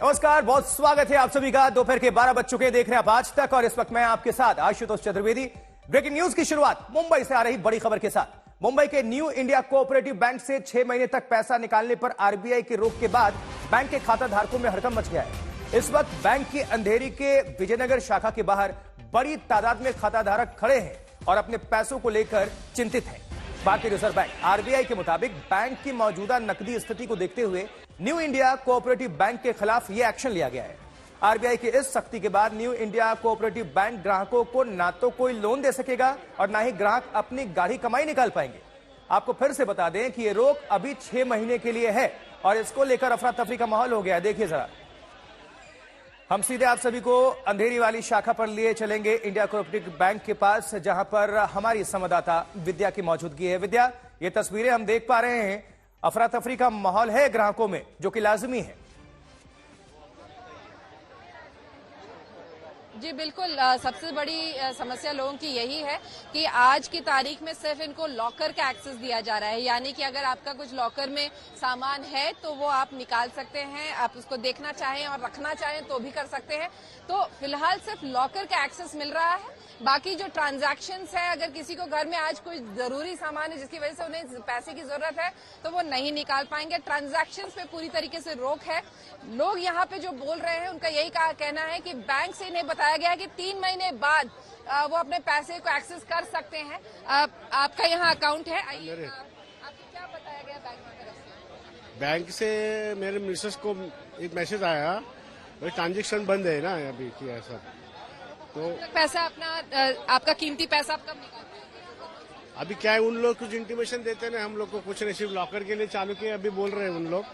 नमस्कार, बहुत स्वागत है आप सभी का। दोपहर के 12 बज चुके, देख रहे हैं आप आज तक, और इस वक्त मैं आपके साथ आशुतोष चतुर्वेदी। ब्रेकिंग न्यूज की शुरुआत मुंबई से आ रही बड़ी खबर के साथ। मुंबई के न्यू इंडिया कोऑपरेटिव बैंक से 6 महीने तक पैसा निकालने पर आरबीआई की रोक के बाद बैंक के खाता धारकों में हड़कंप मच गया है। इस वक्त बैंक की अंधेरी के विजयनगर शाखा के बाहर बड़ी तादाद में खाता धारक खड़े हैं और अपने पैसों को लेकर चिंतित हैं। भारतीय रिजर्व बैंक आरबीआई के मुताबिक बैंक की मौजूदा नकदी स्थिति को देखते हुए न्यू इंडिया कोऑपरेटिव बैंक के खिलाफ यह एक्शन लिया गया है। आरबीआई की इस सख्ती के बाद न्यू इंडिया कोऑपरेटिव बैंक ग्राहकों को ना तो कोई लोन दे सकेगा और ना ही ग्राहक अपनी गाढ़ी कमाई निकाल पाएंगे। आपको फिर से बता दें कि यह रोक अभी 6 महीने के लिए है और इसको लेकर अफरा तफरी का माहौल हो गया है। देखिए जरा, हम सीधे आप सभी को अंधेरी वाली शाखा पर लिए चलेंगे, इंडिया कोऑपरेटिव बैंक के पास, जहां पर हमारी संवाददाता विद्या की मौजूदगी है। विद्या, ये तस्वीरें हम देख पा रहे हैं, अफरा तफरी का माहौल है ग्राहकों में, जो कि लाजमी है। जी बिल्कुल, सबसे बड़ी समस्या लोगों की यही है कि आज की तारीख में सिर्फ इनको लॉकर का एक्सेस दिया जा रहा है। यानी कि अगर आपका कुछ लॉकर में सामान है तो वो आप निकाल सकते हैं, आप उसको देखना चाहें और रखना चाहें तो भी कर सकते हैं। तो फिलहाल सिर्फ लॉकर का एक्सेस मिल रहा है। बाकी जो ट्रांजैक्शंस है, अगर किसी को घर में आज कोई जरूरी सामान है जिसकी वजह से उन्हें पैसे की जरूरत है तो वो नहीं निकाल पाएंगे। ट्रांजैक्शंस पे पूरी तरीके से रोक है। लोग यहाँ पे जो बोल रहे हैं उनका यही कहना है कि बैंक से इन्हें बताया गया है कि 3 महीने बाद वो अपने पैसे को एक्सेस कर सकते हैं। आपका यहाँ अकाउंट है, आपको क्या बताया गया बैंक की तरफ से? बैंक से मेरे मिसेस को एक मैसेज आया, ट्रांजैक्शन बंद है ना अभी किया ऐसा। तो पैसा अपना, आपका कीमती पैसा आप कब निकालते? अभी क्या है, उन लोग कुछ इंटीमेशन देते हैं ना हम लोग को, कुछ नहीं, सिर्फ लॉकर के लिए चालू किया अभी बोल रहे हैं उन लोग।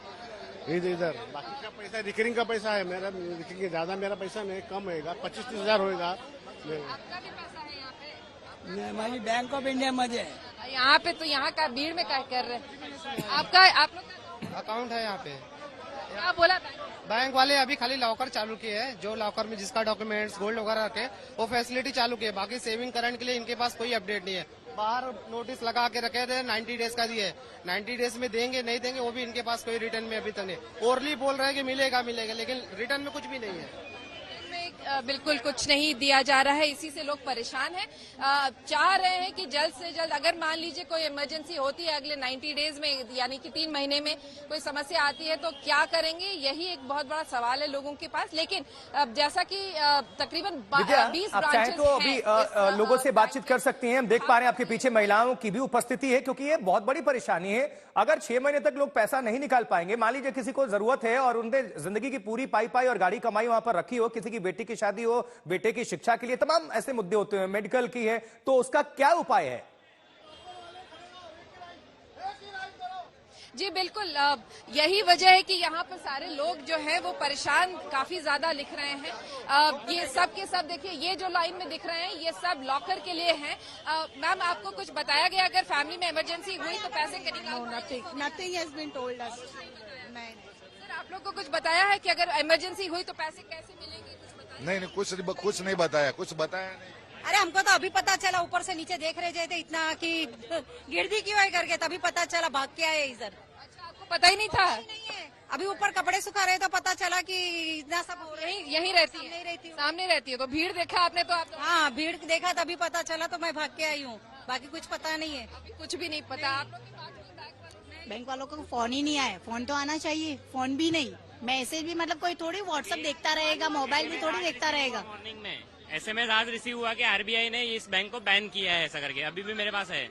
इधर बाकी का पैसा रिकरिंग का पैसा है मेरा, देखेंगे ज्यादा मेरा पैसा नहीं, कम होगा, 25-30 हजार होगा। आपका भी पैसा है यहाँ पे? हमारी बैंक ऑफ इंडिया मजे यहाँ पे, तो यहाँ का भीड़ में क्या कर रहे हैं? आप लोग का अकाउंट है यहाँ पे। क्या बोला बैंक वाले अभी खाली लॉकर चालू किए हैं, जो लॉकर में जिसका डॉक्यूमेंट्स गोल्ड वगैरह रखे वो फैसिलिटी चालू की है। बाकी सेविंग करंट के लिए इनके पास कोई अपडेट नहीं है। बाहर नोटिस लगा के रखे थे, 90 डेज का दिए, 90 डेज में देंगे नहीं देंगे वो भी इनके पास कोई रिटर्न में अभी तक नहीं। ओरली बोल रहे हैं कि मिलेगा मिलेगा, लेकिन रिटर्न में कुछ भी नहीं है। बिल्कुल कुछ नहीं दिया जा रहा है, इसी से लोग परेशान हैं। चाह रहे हैं कि जल्द से जल्द, अगर मान लीजिए कोई इमरजेंसी होती है अगले 90 डेज में, यानी कि 3 महीने में कोई समस्या आती है तो क्या करेंगे, यही एक बहुत बड़ा सवाल है लोगों के पास। लेकिन जैसा कि तकरीबन 20 ब्रांचेस तो अभी लोगों से बातचीत कर सकती हैं। हम देख पा रहे हैं आपके पीछे महिलाओं की भी उपस्थिति है, क्योंकि ये बहुत बड़ी परेशानी है। अगर 6 महीने तक लोग पैसा नहीं निकाल पाएंगे, मान लीजिए किसी को जरूरत है और उनने जिंदगी की पूरी पाई और गाड़ी कमाई वहां पर रखी हो, किसी की बेटी की शादी हो, बेटे की शिक्षा के लिए, तमाम ऐसे मुद्दे होते हैं, मेडिकल की है, तो उसका क्या उपाय है? जी बिल्कुल, यही वजह है कि यहाँ पर सारे लोग जो हैं वो परेशान काफी ज्यादा लिख रहे हैं। ये सब के सब देखिए, ये जो लाइन में दिख रहे हैं ये सब लॉकर के लिए हैं। मैम, आपको कुछ बताया गया अगर फैमिली में इमरजेंसी हुई तो पैसे nothing has been told us. Sir, आप लोग को कुछ बताया है कि अगर इमरजेंसी हुई तो पैसे कैसे मिलेंगे? नहीं, कुछ नहीं बताया, कुछ बताया नहीं। अरे हमको तो अभी पता चला, ऊपर से नीचे देख रहे थे इतना कि गिरदी क्यों है करके, तभी पता चला, भाग के आए इधर। अच्छा, आपको पता ही नहीं था? नहीं है, अभी ऊपर कपड़े सुखा रहे तो पता चला कि इतना सब यही रहती है, सामने रहती है। तो भीड़ देखा आपने? तो आप हाँ, भीड़ देखा तभी पता चला, तो मैं भाग के आई हूँ, बाकी कुछ पता नहीं है। कुछ भी नहीं पता। आप लोग बैंक वालों को फोन ही नहीं आया। फोन तो आना चाहिए, फोन भी नहीं, मैसेज भी, मतलब कोई थोड़ी व्हाट्सएप देखता रहेगा, मोबाइल भी थोड़ी देखता रहेगा। मॉर्निंग में SMS आज रिसीव हुआ कि आरबीआई ने इस बैंक को बैन किया है ऐसा करके, अभी भी मेरे पास है।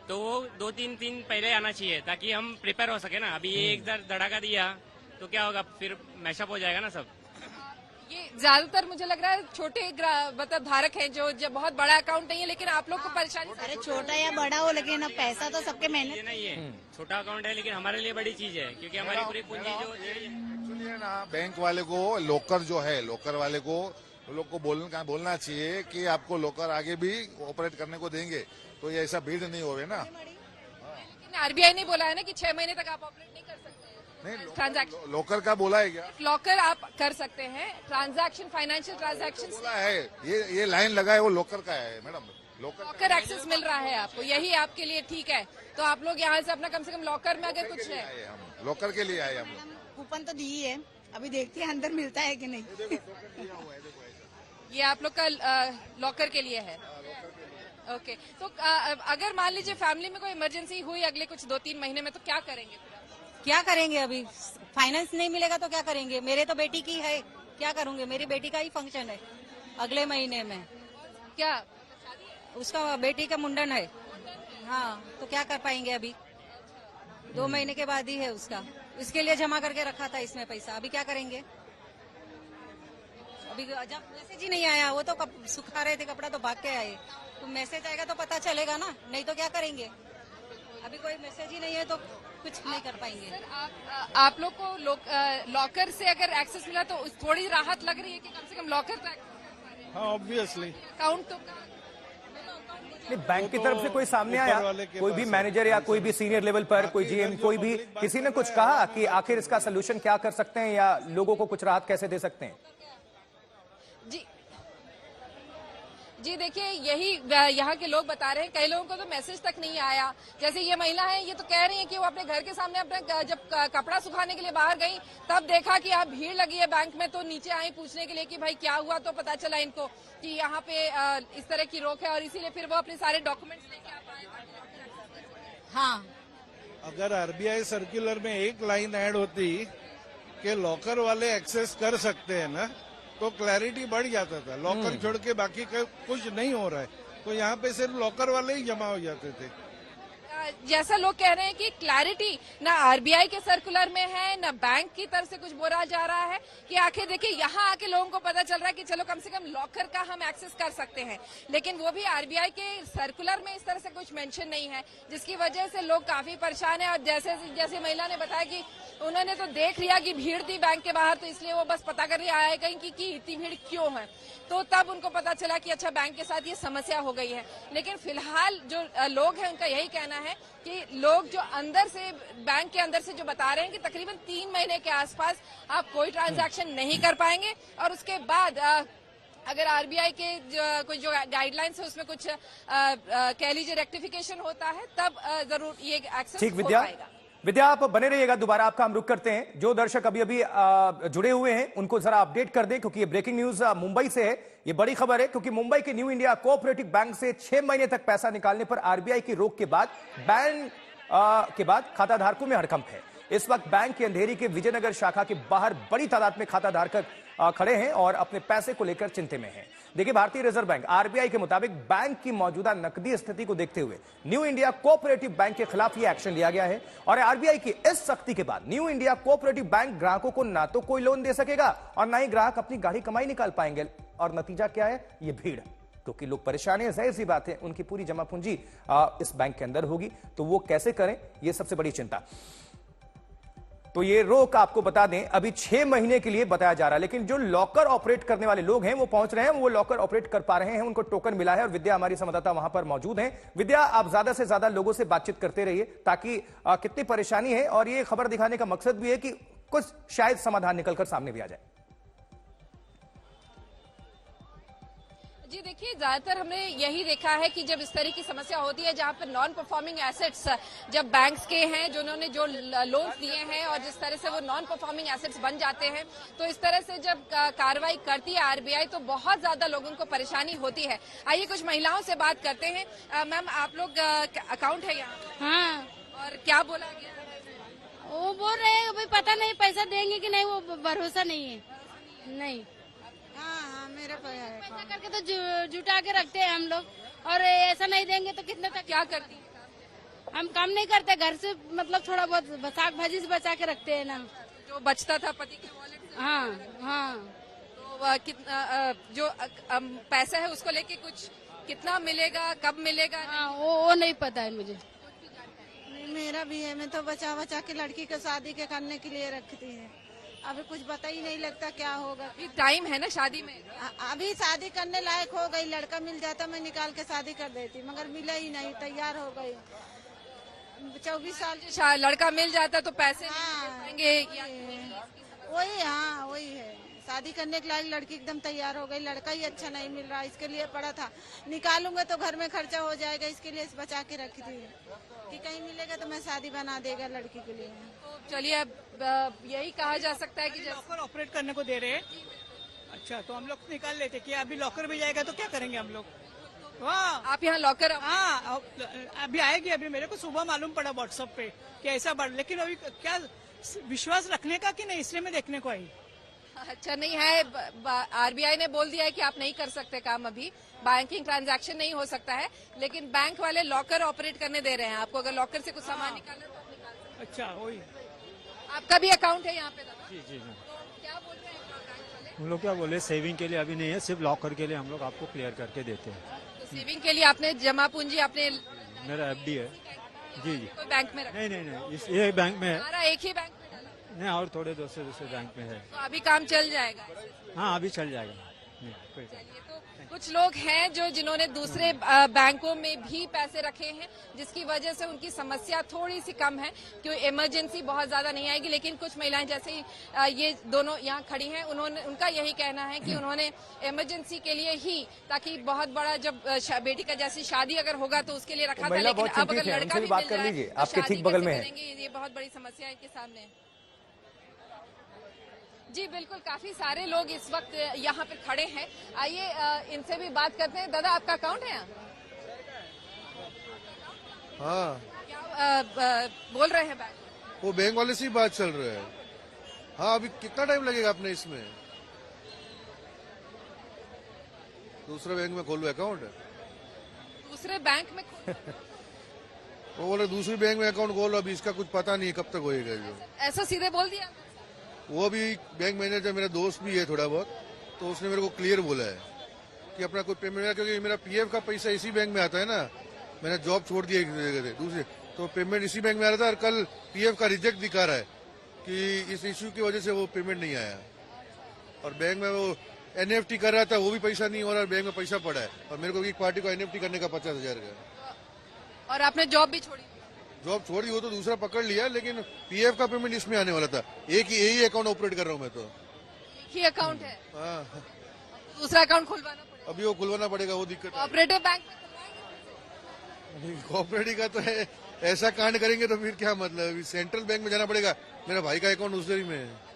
तो वो 2-3 दिन पहले आना चाहिए ताकि हम प्रिपेयर हो सके ना। अभी ये एक धड़ाका दिया तो क्या होगा, फिर मैशअप हो जाएगा ना सब। ये ज्यादातर मुझे लग रहा है छोटे मतलब धारक हैं जो बहुत बड़ा अकाउंट नहीं है, लेकिन आप लोग को परेशानी। अरे छोटा या बड़ा हो, लेकिन अब पैसा तो सबके मेहनत नहीं है। छोटा अकाउंट है लेकिन हमारे लिए बड़ी चीज है, क्योंकि हमारी पूरी पूंजी जो सुनिए ना, बैंक वाले को लॉकर जो है, लॉकर वाले को लोग को बोलना चाहिए कि आपको लॉकर आगे भी ऑपरेट करने को देंगे, तो ये ऐसा भीड़ नहीं होवे ना। लेकिन आरबीआई ने बोला है ना कि 6 महीने तक आप ऑपरेट नहीं कर सकते। नहीं, ट्रांजैक्शन लॉकर का बोला है क्या? लॉकर आप कर सकते हैं, ट्रांजैक्शन, फाइनेंशियल ट्रांजैक्शन बोला है, ये लाइन लगा है वो लॉकर का है मैडम। लॉकर एक्सेस मिल रहा है आपको, यही आपके लिए ठीक है। तो आप लोग यहाँ से अपना कम से कम लॉकर में अगर कुछ है, लॉकर के लिए आए हम। कूपन तो दी है, अभी देखते हैं अंदर मिलता है कि नहीं। ये आप लोग का लॉकर के लिए है। ओके, तो अगर मान लीजिए फैमिली में कोई इमरजेंसी हुई अगले कुछ 2-3 महीने में, तो क्या करेंगे? क्या करेंगे? अभी फाइनेंस नहीं मिलेगा तो क्या करेंगे? मेरे तो बेटी की है, क्या करूंगे? मेरी बेटी का ही फंक्शन है अगले महीने में। क्या उसका बेटी का मुंडन है। हाँ, तो क्या कर पाएंगे? अभी 2 महीने के बाद ही है उसका, इसके लिए जमा करके रखा था इसमें पैसा। अभी क्या करेंगे? अभी जब मैसेज ही नहीं आया, वो तो सुखा रहे थे कपड़ा तो भाग के आए। तो मैसेज आएगा तो पता चलेगा ना, नहीं तो क्या करेंगे? अभी कोई मैसेज ही नहीं है तो कुछ नहीं कर पाएंगे। सर, आप लोग को लॉकर से अगर एक्सेस मिला तो थोड़ी राहत लग रही है कि कम से कम लॉकर तक? हाँ, ऑब्वियसली अकाउंट तो बैंक की तरफ से कोई सामने आया, कोई भी मैनेजर या कोई भी सीनियर लेवल पर कोई जीएम, कोई भी किसी ने कुछ कहा कि आखिर इसका सोल्यूशन क्या कर सकते हैं या लोगों को कुछ राहत कैसे दे सकते हैं? जी देखिए, यही यहाँ के लोग बता रहे हैं। कई लोगों को तो मैसेज तक नहीं आया। जैसे ये महिला है, ये तो कह रही है कि वो अपने घर के सामने अपने जब कपड़ा सुखाने के लिए बाहर गई तब देखा कि यहाँ भीड़ लगी है बैंक में, तो नीचे आई पूछने के लिए कि भाई क्या हुआ। तो पता चला इनको कि यहाँ पे इस तरह की रोक है और इसीलिए फिर वो अपने सारे डॉक्यूमेंट्स लेके आ पाए। हाँ, अगर आरबीआई सर्कुलर में एक लाइन ऐड होती कि लॉकर वाले एक्सेस कर सकते हैं ना, तो क्लैरिटी बढ़ जाता था। लॉकर छोड़ के बाकी का कुछ नहीं हो रहा है, तो यहाँ पे सिर्फ लॉकर वाले ही जमा हो जाते थे। जैसा लोग कह रहे हैं कि क्लैरिटी ना आरबीआई के सर्कुलर में है, ना बैंक की तरफ से कुछ बोला जा रहा है कि आखिर देखिए यहाँ आके लोगों को पता चल रहा है कि चलो कम से कम लॉकर का हम एक्सेस कर सकते हैं, लेकिन वो भी आरबीआई के सर्कुलर में इस तरह से कुछ मेंशन नहीं है, जिसकी वजह से लोग काफी परेशान है। और जैसे महिला ने बताया कि उन्होंने तो देख लिया कि भीड़ थी बैंक के बाहर, तो इसलिए वो बस पता करने आए कहीं कि इतनी भीड़ क्यों है, तो तब उनको पता चला कि अच्छा बैंक के साथ ये समस्या हो गई है। लेकिन फिलहाल जो लोग हैं उनका यही कहना है कि लोग जो अंदर से बैंक के अंदर से जो बता रहे हैं कि तकरीबन 3 महीने के आसपास आप कोई ट्रांजैक्शन नहीं कर पाएंगे, और उसके बाद अगर आरबीआई के कोई जो गाइडलाइंस है उसमें कुछ कह लीजिए रेक्टिफिकेशन होता है, तब जरूर ये एक्सेस हो पाएगा। विद्या, आप बने रहिएगा, दोबारा आपका हम रुख करते हैं। जो दर्शक अभी जुड़े हुए हैं उनको जरा अपडेट कर दें, क्योंकि ये ब्रेकिंग न्यूज मुंबई से है। ये बड़ी खबर है क्योंकि मुंबई के न्यू इंडिया कोऑपरेटिव बैंक से 6 महीने तक पैसा निकालने पर आरबीआई की रोक के बाद बैन के बाद खाता धारकों में हड़कंप है। इस वक्त बैंक की अंधेरी के विजयनगर शाखा के बाहर बड़ी तादाद में खाता धारक खड़े हैं और अपने पैसे को लेकर चिंता में हैं। देखिए, भारतीय रिजर्व बैंक आरबीआई के मुताबिक बैंक की मौजूदा नकदी स्थिति को देखते हुए न्यू इंडिया कोऑपरेटिव बैंक के खिलाफ यह एक्शन लिया गया है। और आरबीआई की इस सख्ती के बाद न्यू इंडिया कोऑपरेटिव बैंक ग्राहकों को ना तो कोई लोन दे सकेगा और ना ही ग्राहक अपनी गाढ़ी कमाई निकाल पाएंगे। और नतीजा क्या है? ये भीड़, क्योंकि लोग परेशान हैं, जाहिर सी बात है, उनकी पूरी जमा पूंजी इस बैंक के अंदर होगी, तो वो कैसे करें, ये सबसे बड़ी चिंता। तो ये रोक आपको बता दें अभी 6 महीने के लिए बताया जा रहा है, लेकिन जो लॉकर ऑपरेट करने वाले लोग हैं वो पहुंच रहे हैं, वो लॉकर ऑपरेट कर पा रहे हैं, उनको टोकन मिला है। और विद्या हमारी संवाददाता वहां पर मौजूद हैं। विद्या, आप ज्यादा से ज्यादा लोगों से बातचीत करते रहिए ताकि कितनी परेशानी है, और ये खबर दिखाने का मकसद भी है कि कुछ शायद समाधान निकलकर सामने भी आ जाए। जी देखिए, ज्यादातर हमने यही देखा है कि जब इस तरह की समस्या होती है जहां पर नॉन परफॉर्मिंग एसेट्स जब बैंक्स के हैं, जिन्होंने जो लोन्स दिए हैं और जिस तरह से वो नॉन परफॉर्मिंग एसेट्स बन जाते हैं, तो इस तरह से जब कार्रवाई करती है आरबीआई तो बहुत ज्यादा लोगों को परेशानी होती है। आइए कुछ महिलाओं से बात करते हैं। मैम, आप लोग अकाउंट है यहाँ? हाँ। और क्या बोला गया? वो बोल रहे हैं भाई पता नहीं पैसा देंगे कि नहीं, वो भरोसा नहीं है। नहीं, हाँ, मेरे पैसा करके तो जुटा के रखते हैं हम लोग, और ऐसा नहीं देंगे तो कितने तक। क्या करती है? हम काम नहीं करते, घर से मतलब थोड़ा बहुत साग भाजी से बचा के रखते हैं ना, जो बचता था पति के वॉलेट से। हाँ। तो कितना जो पैसा है उसको लेके कुछ कितना मिलेगा, कब मिलेगा? हाँ, वो नहीं पता है मुझे। मेरा भी है, मैं तो बचा के लड़की के शादी के करने के लिए रखती है। अभी कुछ पता ही नहीं लगता क्या होगा। अभी टाइम है ना शादी में? अभी शादी करने लायक हो गई, लड़का मिल जाता मैं निकाल के शादी कर देती, मगर मिला ही नहीं, तैयार हो गई। 24 साल लड़का मिल जाता तो पैसे हाँ, देंगे। वही, हाँ वही है शादी करने के लायक लड़की एकदम तैयार हो गई, लड़का ही अच्छा नहीं मिल रहा, इसके लिए पड़ा था निकालूंगा तो घर में खर्चा हो जाएगा, इसके लिए बचा के रखी थी कि कहीं मिलेगा तो मैं शादी बना देगा लड़की के लिए। चलिए अब यही कहा जा सकता है कि लॉकर ऑपरेट करने को दे रहे हैं। अच्छा, तो हम लोग निकाल लेते कि अभी लॉकर भी जाएगा तो क्या करेंगे हम लोग। वाह, आप यहाँ लॉकर, हाँ अभी आएगी, अभी मेरे को सुबह मालूम पड़ा व्हाट्सएप पे कि ऐसा बढ़, लेकिन अभी क्या विश्वास रखने का कि नहीं, इसलिए मैं देखने को आई। अच्छा नहीं है, आरबीआई ने बोल दिया है कि आप नहीं कर सकते काम, अभी बैंकिंग ट्रांजैक्शन नहीं हो सकता है, लेकिन बैंक वाले लॉकर ऑपरेट करने दे रहे हैं आपको। अगर लॉकर से कुछ सामान निकालना तो आप निकाल सकते हैं। अच्छा, वही आपका भी अकाउंट है यहाँ पे दादा? जी जी जी। तो क्या बोल रहे हैं बैंक वाले? हम लोग क्या बोले, सेविंग के लिए अभी नहीं है, सिर्फ लॉकर के लिए हम लोग आपको क्लियर करके देते हैं। तो सेविंग के लिए आपने जमा पूंजी आपने मेरा एफडी है। जी जी। कोई बैंक में रखा? नहीं, ये बैंक में है। हमारा एक ही बैंक में डाला? नहीं, और थोड़े दूसरे बैंक में है। तो अभी काम चल जाएगा? हाँ, अभी चल जाएगा। नहीं, कोई चलिए, तो कुछ लोग हैं जो जिन्होंने दूसरे बैंकों में भी पैसे रखे हैं, जिसकी वजह से उनकी समस्या थोड़ी सी कम है, क्योंकि इमरजेंसी बहुत ज्यादा नहीं आएगी। लेकिन कुछ महिलाएं जैसे ये दोनों यहाँ खड़ी हैं, उनका यही कहना है कि उन्होंने इमरजेंसी के लिए ही, ताकि बहुत बड़ा जब बेटी का जैसी शादी अगर होगा तो उसके लिए रखा था, लेकिन अब अगर लड़का भी मिल जाए तो आपके ठीक बगल में है। ये बहुत बड़ी समस्या है इनके सामने। जी बिल्कुल, काफी सारे लोग इस वक्त यहाँ पे खड़े हैं। आइए इनसे भी बात करते हैं। दादा, आपका अकाउंट है यहाँ? हाँ। क्या बोल रहे हैं बैंक? वो बैंक वाले से ही बात चल रहा है। हाँ, अभी कितना टाइम लगेगा अपने इसमें? दूसरे बैंक में खोलो अकाउंट? दूसरे बैंक में वो बोले दूसरी बैंक में अकाउंट खोलो, अभी इसका कुछ पता नहीं कब तक होएगा। जो ऐसा सीधे बोल दिया? वो भी बैंक मैनेजर मेरा दोस्त भी है थोड़ा बहुत, तो उसने मेरे को क्लियर बोला है कि अपना कोई पेमेंट, क्योंकि मेरा पीएफ का पैसा इसी बैंक में आता है ना, मैंने जॉब छोड़ दिया एक जगह से दूसरे, तो पेमेंट इसी बैंक में आ रहा था, और कल पीएफ का रिजेक्ट दिखा रहा है कि इस इश्यू की वजह से वो पेमेंट नहीं आया। और बैंक में वो एनएफटी कर रहा था, वो भी पैसा नहीं हो रहा, बैंक में पैसा पड़ा है, और मेरे को एक पार्टी को एनएफटी करने का 50,000 का। और आपने जॉब भी छोड़ी? जॉब छोड़ी, वो तो दूसरा पकड़ लिया, लेकिन पीएफ का पेमेंट इसमें आने वाला था। यही अकाउंट ऑपरेट कर रहा हूँ मैं तो। एक ही अकाउंट है? हाँ। दूसरा अकाउंट खुलवाना पड़ेगा? अभी वो खुलवाना पड़ेगा, वो दिक्कत। कोऑपरेटिव बैंक कोऑपरेटिव का तो है, ऐसा कांड करेंगे तो फिर क्या मतलब, सेंट्रल बैंक में जाना पड़ेगा। मेरा भाई का अकाउंट उधर ही में है।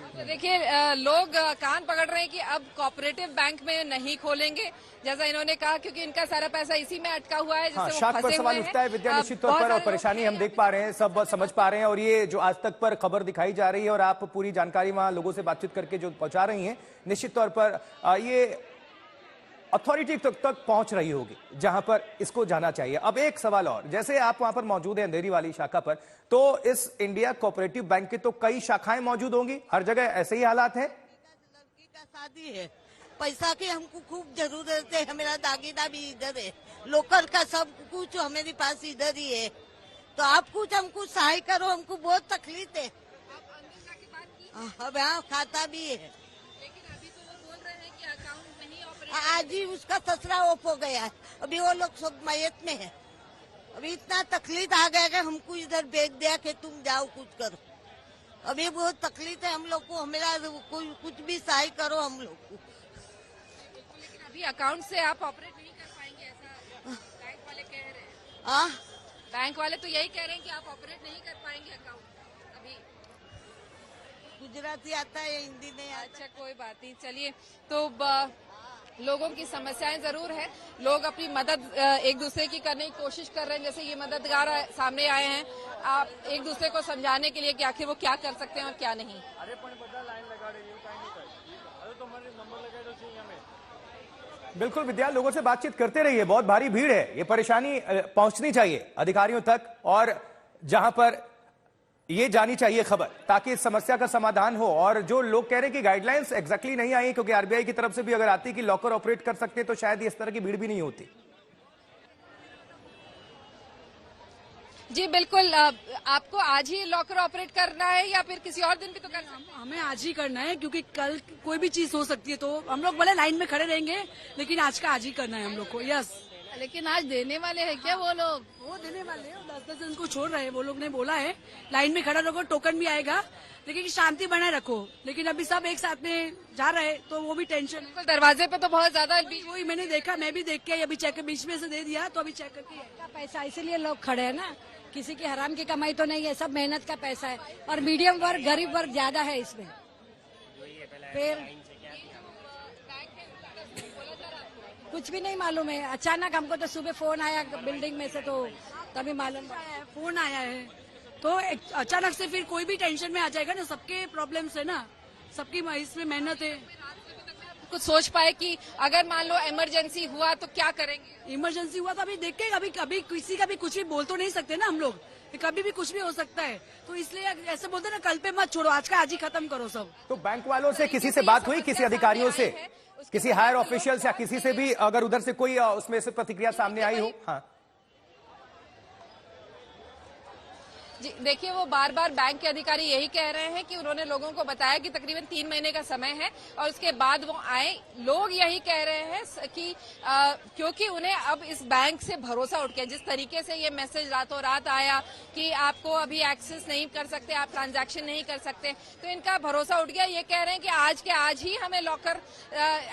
तो देखिए, लोग कान पकड़ रहे हैं कि अब कोऑपरेटिव बैंक में नहीं खोलेंगे, जैसा इन्होंने कहा, क्योंकि इनका सारा पैसा इसी में अटका हुआ है। हाँ, शाख पर सवाल उठता है विद्या, निश्चित तौर पर, और परेशानी हम देख पा रहे हैं, सब समझ पा रहे हैं, और ये जो आज तक पर खबर दिखाई जा रही है और आप पूरी जानकारी वहां लोगों से बातचीत करके जो पहुंचा रही हैं, निश्चित तौर पर ये अथॉरिटी तक पहुंच रही होगी जहां पर इसको जाना चाहिए। अब एक सवाल और, जैसे आप वहां पर मौजूद हैं अंधेरी वाली शाखा पर, तो इस इंडिया कोऑपरेटिव बैंक की तो कई शाखाएं मौजूद होंगी, हर जगह ऐसे ही हालात हैं? लड़की का शादी है, पैसा की हमको खूब जरूरत है, मेरा दागीना भी इधर है, लोकल का सब कुछ हमारे पास इधर ही है, तो आप कुछ हमको सहाय करो, हमको बहुत तकलीफ है। अब यहाँ खाता भी है, आज ही उसका ससुरा ऑफ हो गया है, अभी वो लोग सब मयत में है। अभी इतना तकलीफ आ गया कि हमको इधर भेज दिया कि तुम जाओ कुछ करो। अभी बहुत तकलीफ है हम लोग को, हमेरा कुछ भी सहाय करो हम लोग को। लेकिन अभी अकाउंट से आप ऑपरेट नहीं कर पाएंगे, ऐसा बैंक वाले कह रहे हैं। हाँ, बैंक वाले तो यही कह रहे हैं कि आप ऑपरेट नहीं कर पाएंगे अकाउंट अभी। गुजराती आता है, हिंदी नहीं आता। अच्छा, कोई बात नहीं। चलिए, तो लोगों की समस्याएं जरूर है, लोग अपनी मदद एक दूसरे की करने की कोशिश कर रहे हैं। जैसे ये मददगार सामने आए हैं, आप एक दूसरे को समझाने के लिए कि आखिर वो क्या कर सकते हैं और क्या नहीं। बिल्कुल विद्या, लोगों से बातचीत करते रहिए, बहुत भारी भीड़ है, ये परेशानी पहुंचनी चाहिए अधिकारियों तक, और जहां पर ये जानी चाहिए खबर, ताकि इस समस्या का समाधान हो। और जो लोग कह रहे हैं कि गाइडलाइंस एग्जैक्टली नहीं आई, क्योंकि आरबीआई की तरफ से भी अगर आती कि लॉकर ऑपरेट कर सकते तो शायद इस तरह की भीड़ भी नहीं होती। जी बिल्कुल, आपको आज ही लॉकर ऑपरेट करना है या फिर किसी और दिन भी तो करना है? हमें आज ही करना है, क्योंकि कल कोई भी चीज हो सकती है, तो हम लोग भले लाइन में खड़े रहेंगे, लेकिन आज का आज ही करना है हम लोग को। यस, लेकिन आज देने वाले हैं क्या वो लोग? वो देने वाले हैं, 10-10 दिन को छोड़ रहे हैं। वो लोग ने बोला है लाइन में खड़ा रखो, टोकन भी आएगा, लेकिन शांति बनाए रखो। लेकिन अभी सब एक साथ में जा रहे हैं तो वो भी टेंशन। दरवाजे पे तो बहुत ज्यादा वही मैंने देखा, मैं भी देख के अभी चेक बीच में से दे दिया, तो अभी चेक करके पैसा इसीलिए लोग खड़े हैं ना, किसी की हराम की कमाई तो नहीं है, सब मेहनत का पैसा है। और मीडियम वर्ग, गरीब वर्ग ज्यादा है इसमें। फिर कुछ भी नहीं मालूम है, अचानक हमको तो सुबह फोन आया बिल्डिंग में से, तो तभी मालूम फोन आया है। तो अचानक से फिर कोई भी टेंशन में आ जाएगा ना, सबके प्रॉब्लम्स है ना, सबकी इसमें मेहनत है। कुछ सोच पाए कि अगर मान लो इमरजेंसी हुआ तो क्या करेंगे? इमरजेंसी हुआ तो अभी देख के कभी किसी का भी कुछ भी बोल तो नहीं सकते ना हम लोग, कभी भी कुछ भी हो सकता है। तो इसलिए ऐसे बोलते ना, कल पे मत छोड़ो, आज का आज ही खत्म करो सब। तो बैंक वालों से किसी से बात हुई, किसी अधिकारियों से, किसी हायर ऑफिशियल्स या किसी से भी, अगर उधर से कोई उसमें से प्रतिक्रिया सामने आई हो? हाँ जी, देखिए वो बार बार बैंक के अधिकारी यही कह रहे हैं कि उन्होंने लोगों को बताया कि तकरीबन 3 महीने का समय है और उसके बाद वो आए। लोग यही कह रहे हैं कि क्योंकि उन्हें अब इस बैंक से भरोसा उठ गया। जिस तरीके से ये मैसेज रातों रात आया कि आपको अभी एक्सेस नहीं कर सकते, आप ट्रांजैक्शन नहीं कर सकते, तो इनका भरोसा उठ गया। ये कह रहे हैं कि आज के आज ही हमें लॉकर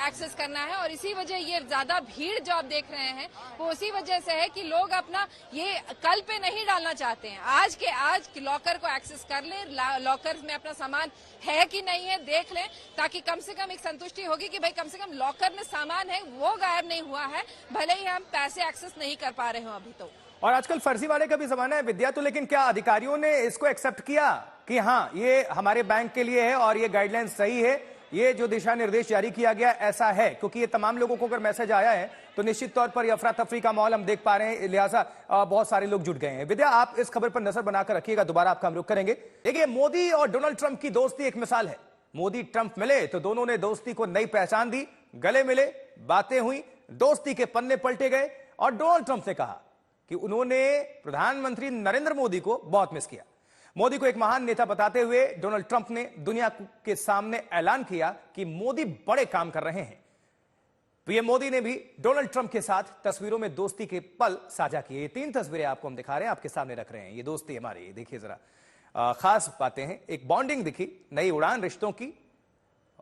एक्सेस करना है और इसी वजह ये ज्यादा भीड़ जो आप देख रहे हैं वो उसी वजह से है कि लोग अपना ये कल पे नहीं डालना चाहते हैं, आज के आज लॉकर को एक्सेस कर लें, लॉकर में अपना सामान है कि नहीं है देख लें, ताकि कम से कम एक संतुष्टि होगी कि भाई कम से कम लॉकर में सामान है, वो गायब नहीं हुआ है, भले ही हम पैसे एक्सेस नहीं कर पा रहे हो अभी तो। और आजकल फर्जी वाले का भी जमाना है विद्या, तो लेकिन क्या अधिकारियों ने इसको एक्सेप्ट किया कि हाँ ये हमारे बैंक के लिए है और ये गाइडलाइन सही है, ये जो दिशा निर्देश जारी किया गया ऐसा है? क्योंकि ये तमाम लोगों को अगर मैसेज आया है तो निश्चित तौर पर अफरा तफरी का माहौल हम देख पा रहे हैं, लिहाजा बहुत सारे लोग जुट गए हैं। विद्या, आप इस खबर पर नजर बनाकर रखिएगा, दोबारा आपका हम रुख करेंगे। देखिए, मोदी और डोनाल्ड ट्रंप की दोस्ती एक मिसाल है। मोदी ट्रंप मिले तो दोनों ने दोस्ती को नई पहचान दी, गले मिले, बातें हुई, दोस्ती के पन्ने पलटे गए और डोनाल्ड ट्रंप ने कहा कि उन्होंने प्रधानमंत्री नरेंद्र मोदी को बहुत मिस किया। मोदी को एक महान नेता बताते हुए डोनाल्ड ट्रंप ने दुनिया के सामने ऐलान किया कि मोदी बड़े काम कर रहे हैं। पीएम मोदी ने भी डोनाल्ड ट्रंप के साथ तस्वीरों में दोस्ती के पल साझा किए। ये 3 तस्वीरें आपको हम दिखा रहे हैं, आपके सामने रख रहे हैं। ये दोस्ती हमारी, देखिए जरा खास बातें हैं। एक बॉन्डिंग दिखी, नई उड़ान रिश्तों की,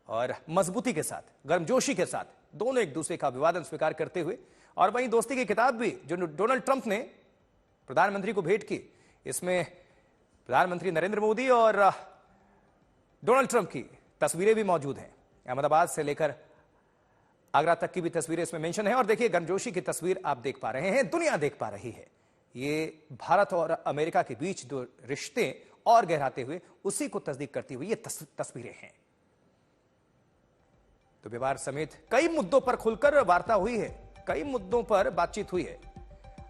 और मजबूती के साथ, गर्मजोशी के साथ दोनों एक दूसरे का अभिवादन स्वीकार करते हुए। और वहीं दोस्ती की किताब भी जो डोनाल्ड ट्रंप ने प्रधानमंत्री को भेंट की, इसमें प्रधानमंत्री नरेंद्र मोदी और डोनाल्ड ट्रंप की तस्वीरें भी मौजूद हैं। अहमदाबाद से लेकर आगरा तक की भी तस्वीरें इसमें मेंशन है। और देखिए, गर्मजोशी की तस्वीर आप देख पा रहे हैं, दुनिया देख पा रही है। ये भारत और अमेरिका के बीच जो रिश्ते और गहराते हुए, उसी को तस्दीक करती हुई ये तस्वीरें हैं। तो व्यवहार समेत कई मुद्दों पर खुलकर वार्ता हुई है, कई मुद्दों पर बातचीत हुई है।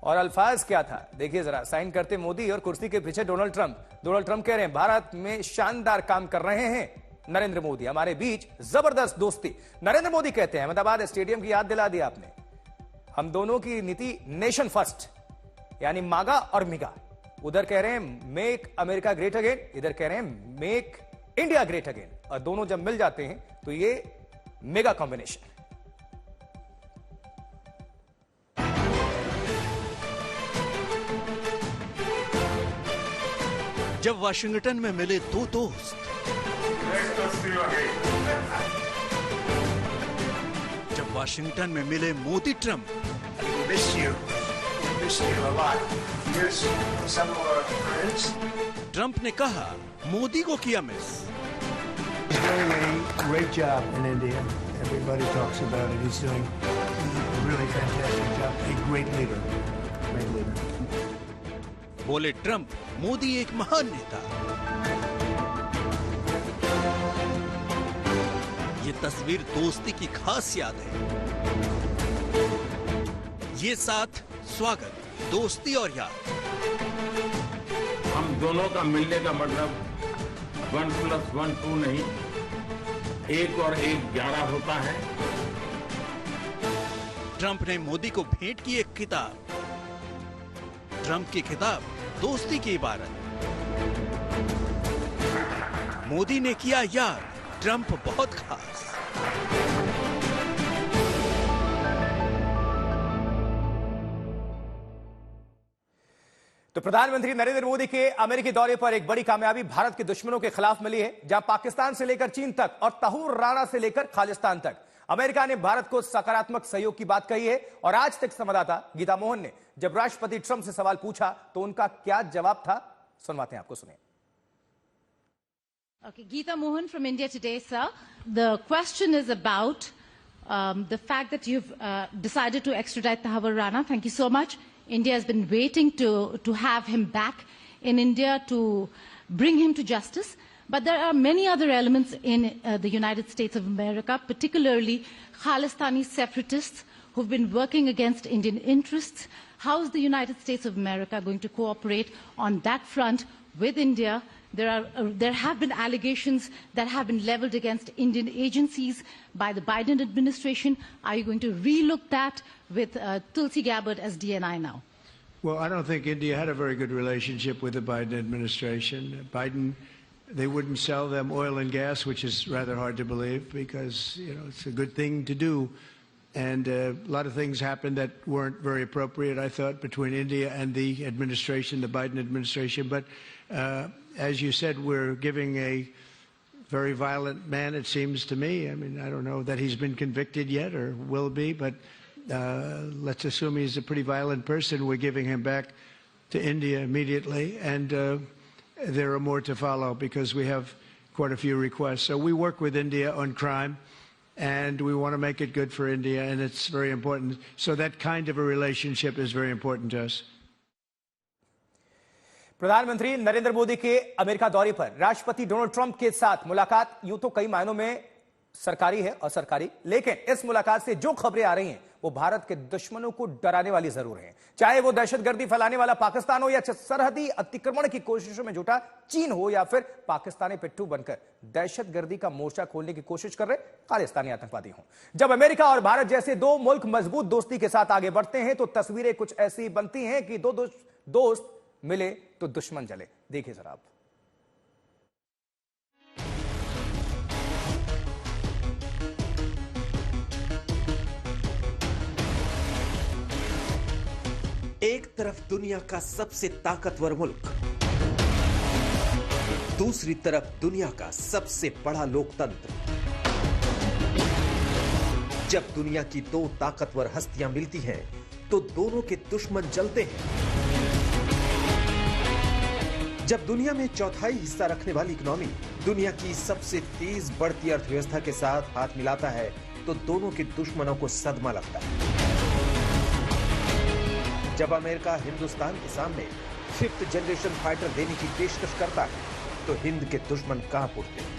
और अल्फाज क्या था, देखिए जरा। साइन करते मोदी और कुर्सी के पीछे डोनाल्ड ट्रंप। डोनाल्ड ट्रंप कह रहे हैं भारत में शानदार काम कर रहे हैं नरेंद्र मोदी, हमारे बीच जबरदस्त दोस्ती। नरेंद्र मोदी कहते हैं, अहमदाबाद स्टेडियम की याद दिला दी आपने, हम दोनों की नीति नेशन फर्स्ट, यानी मागा और मिगा। उधर कह रहे हैं मेक अमेरिका ग्रेट अगेन, इधर कह रहे हैं मेक इंडिया ग्रेट अगेन। और दोनों जब मिल जाते हैं तो ये मेगा कॉम्बिनेशन। जब वाशिंगटन में मिले 2 दोस्त, जब वाशिंगटन में मिले मोदी ट्रंप, ट्रंप ने कहा मोदी को किया miss. Great job in India. Everybody talks about it. He's doing a really fantastic job. A great leader. Great leader. बोले ट्रंप, मोदी एक महान नेता। ये तस्वीर दोस्ती की खास याद है। ये साथ स्वागत, दोस्ती और याद। हम दोनों का मिलने का मतलब 1 + 1 2 नहीं, 1 और 1 11 होता है। ट्रंप ने मोदी को भेंट की एक किताब। ट्रंप की किताब दोस्ती की इबारत। मोदी ने किया याद, ट्रंप बहुत खास। तो प्रधानमंत्री नरेंद्र मोदी के अमेरिकी दौरे पर एक बड़ी कामयाबी भारत के दुश्मनों के खिलाफ मिली है, जहां पाकिस्तान से लेकर चीन तक और तहूर राणा से लेकर खालिस्तान तक अमेरिका ने भारत को सकारात्मक सहयोग की बात कही है। और आज तक संवाददाता गीता मोहन ने जब राष्ट्रपति ट्रंप से सवाल पूछा तो उनका क्या जवाब था, सुनवाते हैं आपको, सुनिए। Okay, Geeta Mohan from India Today, sir. The question is about the fact that you've decided to extradite Tahawur Rana. Thank you so much. India has been waiting to have him back in India to bring him to justice. But there are many other elements in the United States of America, particularly Khalistani separatists who've been working against Indian interests. How is the United States of America going to cooperate on that front with India? There have been allegations that have been leveled against Indian agencies by the Biden administration. Are you going to relook that with Tulsi Gabbard as DNI now? Well, I don't think India had a very good relationship with the Biden administration. Biden, they wouldn't sell them oil and gas, which is rather hard to believe because, you know, it's a good thing to do. And a lot of things happened that weren't very appropriate, I thought, between India and the administration, the Biden administration. But as you said, we're giving a very violent man, it seems to me. I mean, I don't know that he's been convicted yet or will be, but let's assume he's a pretty violent person. We're giving him back to India immediately, and there are more to follow because we have quite a few requests. So we work with India on crime, and we want to make it good for India, and it's very important. So that kind of a relationship is very important to us. प्रधानमंत्री नरेंद्र मोदी के America दौरे पर राष्ट्रपति Donald Trump के साथ मुलाकात यूं तो कई मायनों में सरकारी है और सरकारी, लेकिन इस मुलाकात से जो खबरें आ रही हैं वो भारत के दुश्मनों को डराने वाली जरूर हैं। चाहे वो दहशतगर्दी फैलाने वाला पाकिस्तान हो या सरहदी अतिक्रमण की कोशिशों में जुटा चीन हो या फिर पाकिस्तानी पिट्ठू बनकर दहशतगर्दी का मोर्चा खोलने की कोशिश कर रहे खालिस्तानी आतंकवादी हों। जब अमेरिका और भारत जैसे दो मुल्क मजबूत दोस्ती के साथ आगे बढ़ते हैं तो तस्वीरें कुछ ऐसी बनती हैं कि दो दोस्त मिले तो दुश्मन जले। देखिए जरा आप। एक तरफ दुनिया का सबसे ताकतवर मुल्क, दूसरी तरफ दुनिया का सबसे बड़ा लोकतंत्र। जब दुनिया की दो ताकतवर हस्तियां मिलती हैं तो दोनों के दुश्मन जलते हैं। जब दुनिया में चौथाई हिस्सा रखने वाली इकोनॉमी दुनिया की सबसे तेज बढ़ती अर्थव्यवस्था के साथ हाथ मिलाता है तो दोनों के दुश्मनों को सदमा लगता है। जब अमेरिका हिंदुस्तान के सामने 5th जनरेशन फाइटर देने की पेशकश करता है तो हिंद के दुश्मन कांप उठते हैं।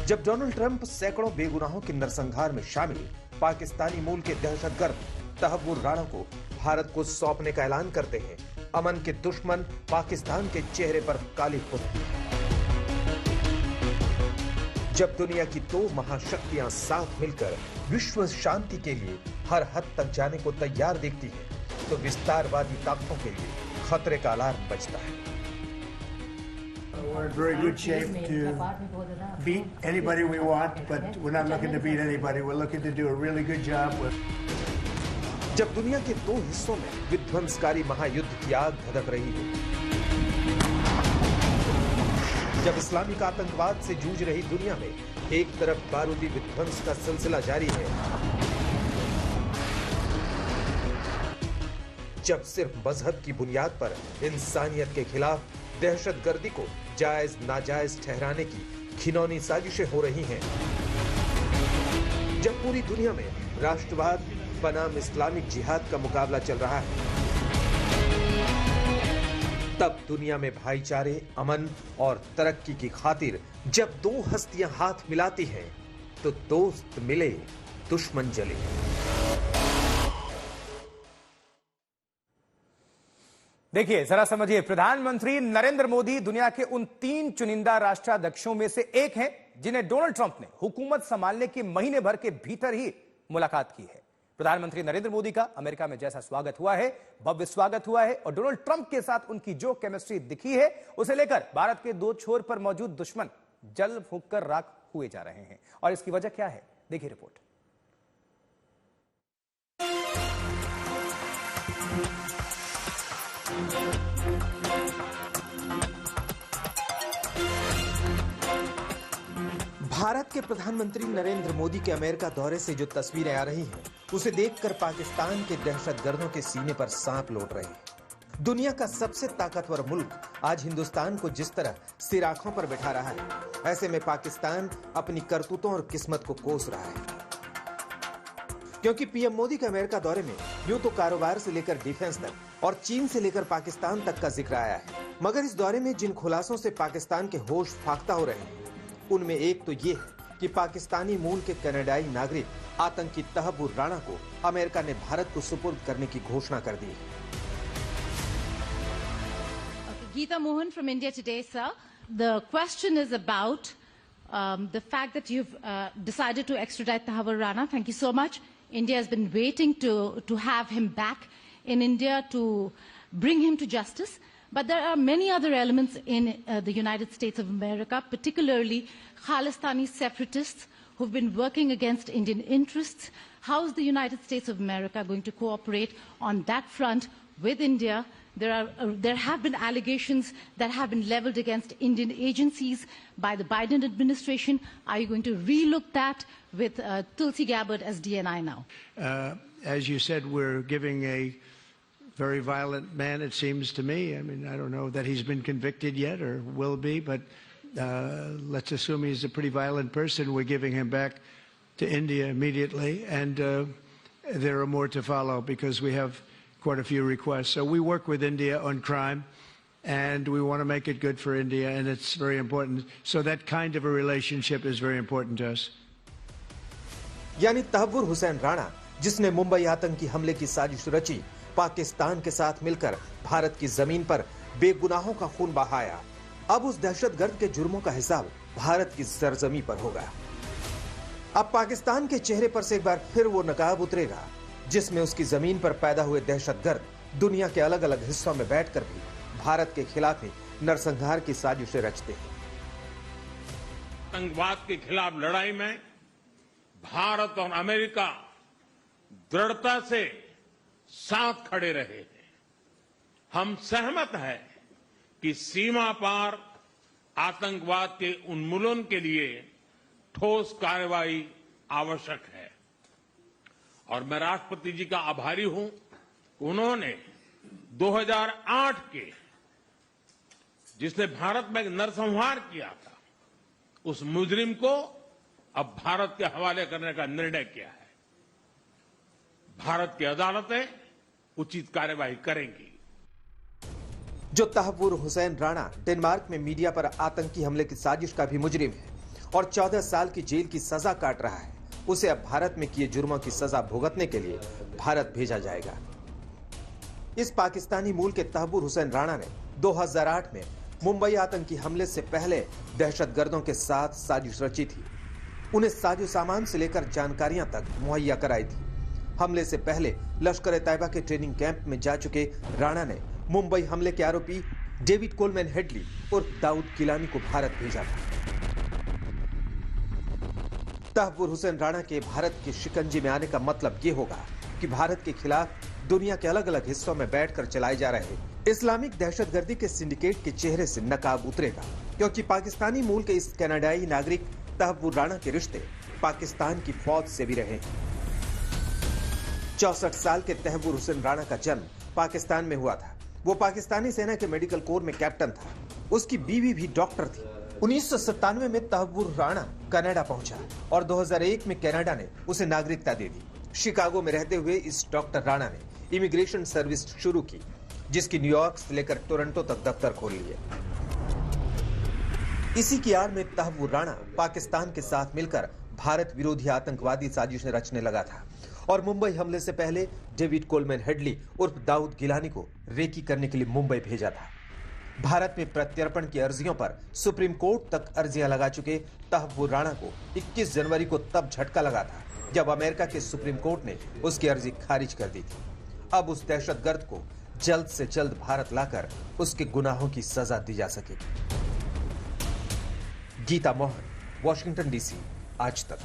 जब डोनाल्ड ट्रंप सैकड़ों बेगुनाहों के नरसंहार में शामिल पाकिस्तानी मूल के दहशतगर्द तहव्वुर राणा को भारत को सौंपने का ऐलान करते हैं, अमन के दुश्मन पाकिस्तान के चेहरे पर काली खुद। जब दुनिया की दो महाशक्तियां साथ मिलकर विश्व शांति के लिए हर हद तक जाने को तैयार दिखती हैं, तो विस्तारवादी ताकतों के लिए खतरे का अलार्म बजता है। We're in very good shape to beat anybody we want, but we're not looking to beat anybody. We're looking to do a really good job with. जब दुनिया के दो हिस्सों में विध्वंसकारी महायुद्ध की आग धधक रही है, जब इस्लामिक आतंकवाद से जूझ रही दुनिया में एक तरफ बारूदी विध्वंस का सिलसिला जारी है, जब सिर्फ मजहब की बुनियाद पर इंसानियत के खिलाफ दहशतगर्दी को जायज नाजायज ठहराने की घिनौनी साजिशें हो रही हैं, जब पूरी दुनिया में राष्ट्रवाद बनाम इस्लामिक जिहाद का मुकाबला चल रहा है, तब दुनिया में भाईचारे, अमन और तरक्की की खातिर जब दो हस्तियां हाथ मिलाती हैं तो दोस्त मिले दुश्मन जले। देखिए जरा समझिए, प्रधानमंत्री नरेंद्र मोदी दुनिया के उन 3 चुनिंदा राष्ट्राध्यक्षों में से एक हैं जिन्हें डोनाल्ड ट्रंप ने हुकूमत संभालने के महीने भर के भीतर ही मुलाकात की है। प्रधानमंत्री नरेंद्र मोदी का अमेरिका में जैसा स्वागत हुआ है, भव्य स्वागत हुआ है, और डोनाल्ड ट्रंप के साथ उनकी जो केमिस्ट्री दिखी है उसे लेकर भारत के दो छोर पर मौजूद दुश्मन जल फूंक कर राख हुए जा रहे हैं। और इसकी वजह क्या है, देखिए रिपोर्ट। भारत के प्रधानमंत्री नरेंद्र मोदी के अमेरिका दौरे से जो तस्वीरें आ रही हैं, उसे देखकर पाकिस्तान के दहशतगर्दों के सीने पर सांप लौट रहे हैं। दुनिया का सबसे ताकतवर मुल्क आज हिंदुस्तान को जिस तरह सिर आंखों पर बैठा रहा है, ऐसे में पाकिस्तान अपनी करतूतों और किस्मत को कोस रहा है। क्योंकि पीएम मोदी के अमेरिका दौरे में यूं तो कारोबार से लेकर डिफेंस तक और चीन से लेकर पाकिस्तान तक का जिक्र आया है, मगर इस दौरे में जिन खुलासों से पाकिस्तान के होश फाख्ता हो रहे हैं, उनमें एक तो ये है कि पाकिस्तानी मूल के कनाडाई नागरिक आतंकी तहव्वुर राणा को अमेरिका ने भारत को सुपुर्द करने की घोषणा कर दी है। Geeta Mohan from India Today, sir. The question is about the fact that you've decided to extradite Tahavur Rana. Thank you so much. India has been waiting to have him back in India to bring him to justice. But there are many other elements in the United States of America, particularly Khalistani separatists who've been working against Indian interests. How is the United States of America going to cooperate on that front with India? There have been allegations that have been leveled against Indian agencies by the Biden administration. Are you going to relook that with Tulsi Gabbard as DNI now? As you said, we're giving a very violent man, it seems to me. I mean, I don't know that he's been convicted yet or will be, but let's assume he's a pretty violent person. We're giving him back to India immediately, and there are more to follow because we have quite a few requests. So we work with India on crime, and we want to make it good for India, and it's very important. So that kind of a relationship is very important to us. यानी तहव्वुर हुसैन राणा, जिसने मुंबई आतंकी हमले की साजिश रची, पाकिस्तान के साथ मिलकर भारत की जमीन पर बेगुनाहों का खून बहाया, अब उस दहशतगर्द के जुर्मों का हिसाब भारत की सरजमी पर होगा। अब पाकिस्तान के चेहरे पर से एक बार फिर वो नकाब उतरेगा जिसमें उसकी जमीन पर पैदा हुए दहशतगर्द दुनिया के अलग अलग हिस्सों में बैठकर भी भारत के खिलाफ ही नरसंहार की साजिशें रचते हैं। आतंकवाद के खिलाफ लड़ाई में भारत और अमेरिका दृढ़ता से साथ खड़े रहे हैं। हम सहमत हैं कि सीमा पार आतंकवाद के उन्मूलन के लिए ठोस कार्रवाई आवश्यक है और मैं राष्ट्रपति जी का आभारी हूं। उन्होंने 2008 के जिसने भारत में नरसंहार किया था, उस मुजरिम को अब भारत के हवाले करने का निर्णय किया है। भारत की अदालतें उचित कार्यवाही करेंगी। जो तहव्वुर हुसैन राणा डेनमार्क में मीडिया पर आतंकी हमले की साजिश का भी मुजरिम है और 14 साल की जेल की सजा काट रहा है, उसे अब भारत में किए जुर्मों की सजा भुगतने के लिए भारत भेजा जाएगा। इस पाकिस्तानी मूल के तहव्वुर हुसैन राणा ने 2008 में मुंबई आतंकी हमले से पहले दहशतगर्दों के साथ साजिश रची थी। उन्हें साजो सामान से लेकर जानकारियां तक मुहैया कराई थी। हमले से पहले लश्कर तैयबा के ट्रेनिंग कैंप में जा चुके राणा ने मुंबई हमले के आरोपी डेविड कोलमैन हेडली और दाऊद गिलानी को भारत भेजा था। तहव्वुर हुसैन राणा के भारत के शिकंजे में आने का मतलब ये होगा कि भारत के खिलाफ दुनिया के अलग अलग हिस्सों में बैठकर चलाए जा रहे इस्लामिक दहशतगर्दी के सिंडिकेट के चेहरे से नकाब उतरेगा, क्योंकि पाकिस्तानी मूल के इस कनाडाई नागरिक तहव्वुर राणा के रिश्ते पाकिस्तान की फौज से भी रहे। 64 साल के तहव्वुर हुसैन राणा का जन्म पाकिस्तान में हुआ था। वो पाकिस्तानी सेना के मेडिकल कोर में कैप्टन था। उसकी बीवी भी डॉक्टर थी। 1997 में तहव्वुर राणा कनाडा पहुंचा और 2001 में कनाडा ने उसे नागरिकता दे दी। शिकागो में रहते हुए इस डॉक्टर राणा ने इमिग्रेशन सर्विस शुरू की, जिसकी न्यूयॉर्क से लेकर टोरंटो तक दफ्तर खोल लिए। इसी की आड़ में तहव्वुर राणा पाकिस्तान के साथ मिलकर भारत विरोधी आतंकवादी साजिशें रचने लगा था और मुंबई हमले से पहले डेविड कोलमैन हेडली उर्फ दाऊद गिलानी को रेकी करने के लिए मुंबई भेजा था। भारत में प्रत्यर्पण की अर्जियों पर सुप्रीम कोर्ट तक अर्जियां लगा चुके तहव्वुर राणा को 21 जनवरी को तब झटका लगा था जब अमेरिका के सुप्रीम कोर्ट ने उसकी अर्जी खारिज कर दी थी। अब उस दहशतगर्द को जल्द से जल्द भारत लाकर उसके गुनाहों की सजा दी जा सकेगी। गीता मोहन, वॉशिंगटन डीसी, आज तक।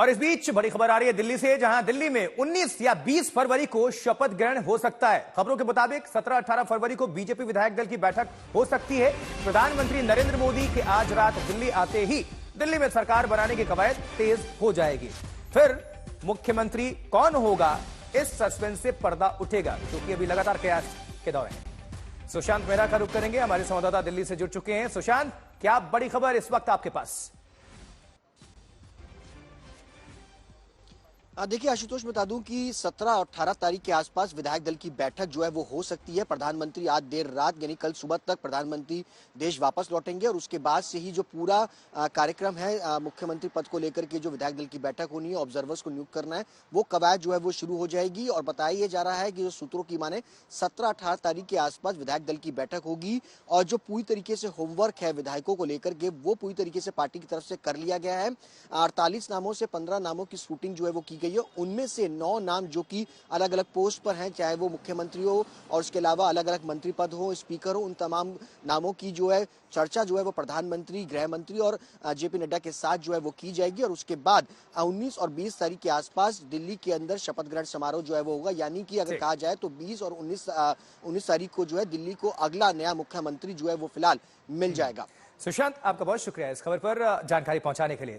और इस बीच बड़ी खबर आ रही है दिल्ली से, जहां दिल्ली में 19 या 20 फरवरी को शपथ ग्रहण हो सकता है। खबरों के मुताबिक 17-18 फरवरी को बीजेपी विधायक दल की बैठक हो सकती है। प्रधानमंत्री नरेंद्र मोदी के आज रात दिल्ली आते ही दिल्ली में सरकार बनाने की कवायद तेज हो जाएगी। फिर मुख्यमंत्री कौन होगा, इस सस्पेंस से पर्दा उठेगा, क्योंकि अभी लगातार कयास के दौर है। सुशांत मेहरा का रुख करेंगे, हमारे संवाददाता दिल्ली से जुड़ चुके हैं। सुशांत, क्या बड़ी खबर इस वक्त आपके पास? देखिए आशुतोष, बता दूं कि 17 और 18 तारीख के आसपास विधायक दल की बैठक जो है वो हो सकती है। प्रधानमंत्री आज देर रात यानी कल सुबह तक प्रधानमंत्री देश वापस लौटेंगे और उसके बाद से ही जो पूरा कार्यक्रम है मुख्यमंत्री पद को लेकर के जो विधायक दल की बैठक होनी है, ऑब्जर्वर्स को नियुक्त करना है, वो कवायद जो है वो शुरू हो जाएगी। और बताया जा रहा है कि जो सूत्रों की माने 17-18 तारीख के आसपास विधायक दल की बैठक होगी और जो पूरी तरीके से होमवर्क है विधायकों को लेकर के वो पूरी तरीके से पार्टी की तरफ से कर लिया गया है। 48 नामों से 15 नामों की शूटिंग जो है वो की गई है। उनमें से 9 नाम जो कि अलग अलग पोस्ट पर हैं, चाहे वो मुख्यमंत्री हो और उसके अलावा अलग अलग मंत्री पद हो, स्पीकर हो, उन तमाम नामों की जो है चर्चा जो है वो प्रधानमंत्री, गृह मंत्री और जेपी नड्डा के साथ जो है वो की जाएगी। और उसके बाद 19 और 20 तारीख के आसपास दिल्ली के अंदर शपथ ग्रहण समारोह जो है वो होगा। यानी कि अगर कहा जाए तो 20 और 19 तारीख को जो है दिल्ली को अगला नया मुख्यमंत्री जो है वो फिलहाल मिल जाएगा। सुशांत, आपका बहुत शुक्रिया इस खबर पर जानकारी पहुंचाने के लिए।